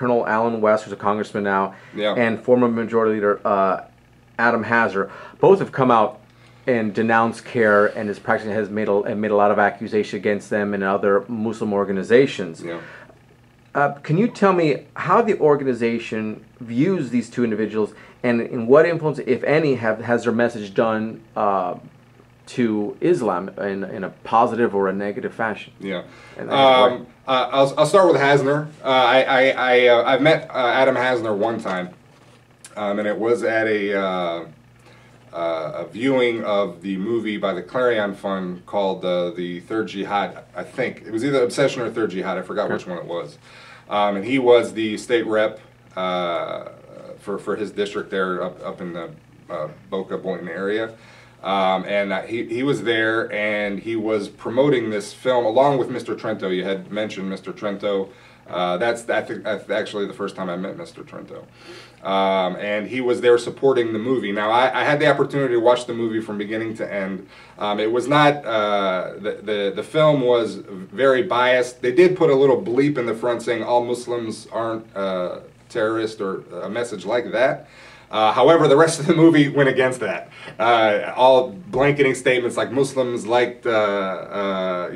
Colonel Alan West, who's a congressman now, Yeah. and former Majority Leader Adam Hasner, both have come out and denounced CAIR and his practice has made a lot of accusations against them and other Muslim organizations. Yeah. Can you tell me how the organization views these two individuals, and in what influence, if any, has their message done to Islam in a positive or a negative fashion? Yeah. I'll start with Hasner. I've met Adam Hasner one time, and it was at a viewing of the movie by the Clarion Fund called The Third Jihad. I think it was either Obsession or Third Jihad. I forgot which one it was. And he was the state rep for his district there up in the Boca Boynton area. And he was there, and he was promoting this film along with Mr. Trento. You had mentioned Mr. Trento. That's actually the first time I met Mr. Trento. And he was there supporting the movie. Now, I had the opportunity to watch the movie from beginning to end. It was not, the film was very biased. They did put a little bleep in the front saying all Muslims aren't terrorists or a message like that. However, the rest of the movie went against that. All blanketing statements like Muslims liked, the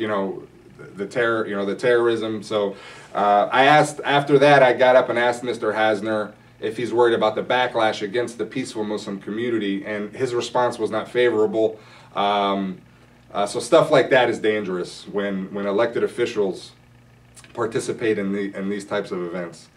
terrorism. So I asked, after that, I got up and asked Mr. Hasner if he's worried about the backlash against the peaceful Muslim community, and his response was not favorable. So stuff like that is dangerous when elected officials participate in these types of events.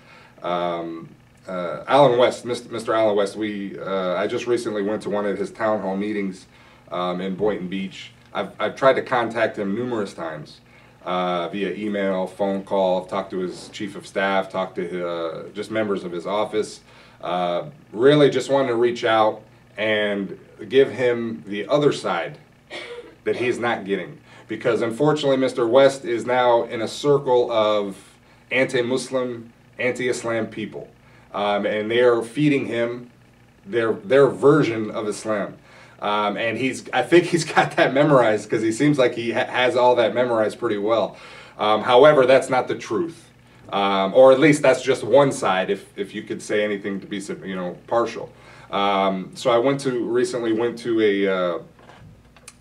Alan West, Mr. Alan West, I just recently went to one of his town hall meetings in Boynton Beach. I've tried to contact him numerous times via email, phone call, talked to his chief of staff, talked to just members of his office. Really just wanted to reach out and give him the other side that he's not getting. Because unfortunately, Mr. West is now in a circle of anti-Muslim, anti-Islam people. And they are feeding him their version of Islam. And I think he's got that memorized, because he seems like he has all that memorized pretty well. However, that's not the truth. Or at least that's just one side, if you could say anything to be, partial. So I recently went to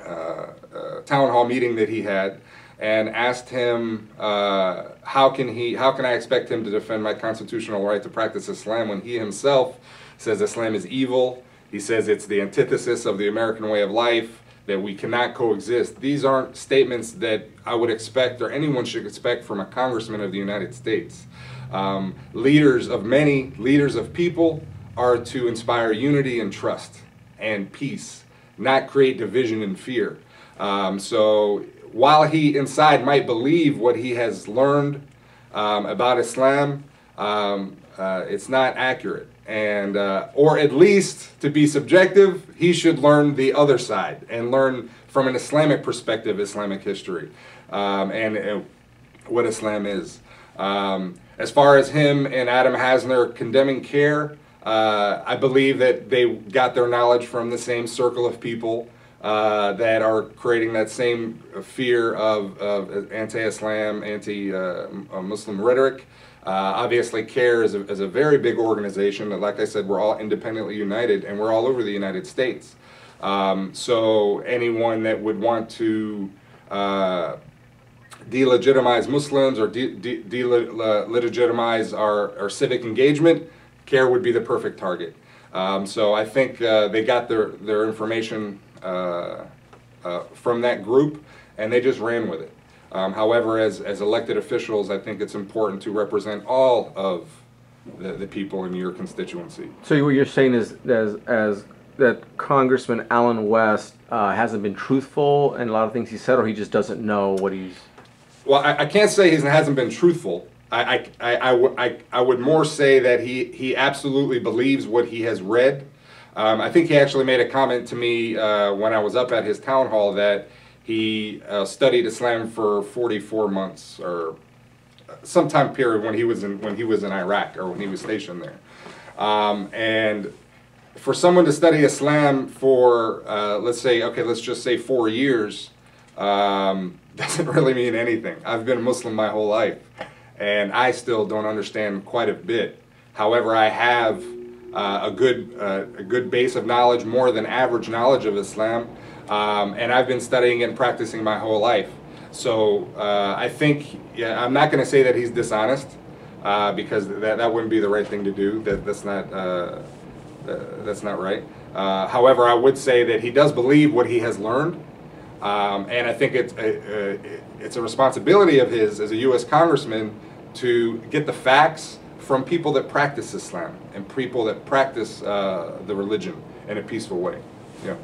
a town hall meeting that he had, and asked him, how can I expect him to defend my constitutional right to practice Islam when he himself says Islam is evil? He says it's the antithesis of the American way of life, that we cannot coexist. These aren't statements that I would expect, or anyone should expect, from a congressman of the United States. Leaders of people are to inspire unity and trust and peace, not create division and fear. So while he inside might believe what he has learned about Islam, it's not accurate. And or at least, to be subjective, he should learn the other side and learn from an Islamic perspective, Islamic history, and what Islam is. As far as him and Adam Hasner condemning CAIR, I believe that they got their knowledge from the same circle of people that are creating that same fear of anti-Islam, anti-Muslim rhetoric. Obviously, CAIR is a very big organization. Like I said, we're all independently united, and we're all over the United States. So anyone that would want to delegitimize Muslims or delegitimize our civic engagement, CAIR would be the perfect target. So I think they got their information from that group, and they just ran with it. However, as elected officials, I think it's important to represent all of the people in your constituency. So what you're saying is that Congressman Alan West hasn't been truthful in a lot of things he said, or he just doesn't know what he's... Well, I can't say he hasn't been truthful. I would more say that he absolutely believes what he has read. I think he actually made a comment to me when I was up at his town hall that he studied Islam for 44 months or some time period when he was in Iraq, or when he was stationed there. And for someone to study Islam for let's just say 4 years doesn't really mean anything. I've been a Muslim my whole life, and I still don't understand quite a bit. However, I have a good base of knowledge, more than average knowledge of Islam, and I've been studying and practicing my whole life. So I think, yeah, I'm not going to say that he's dishonest, because that wouldn't be the right thing to do. That's not right. However, I would say that he does believe what he has learned, and I think it's a responsibility of his as a U.S. congressman to get the facts from people that practice Islam and people that practice the religion in a peaceful way. Yeah.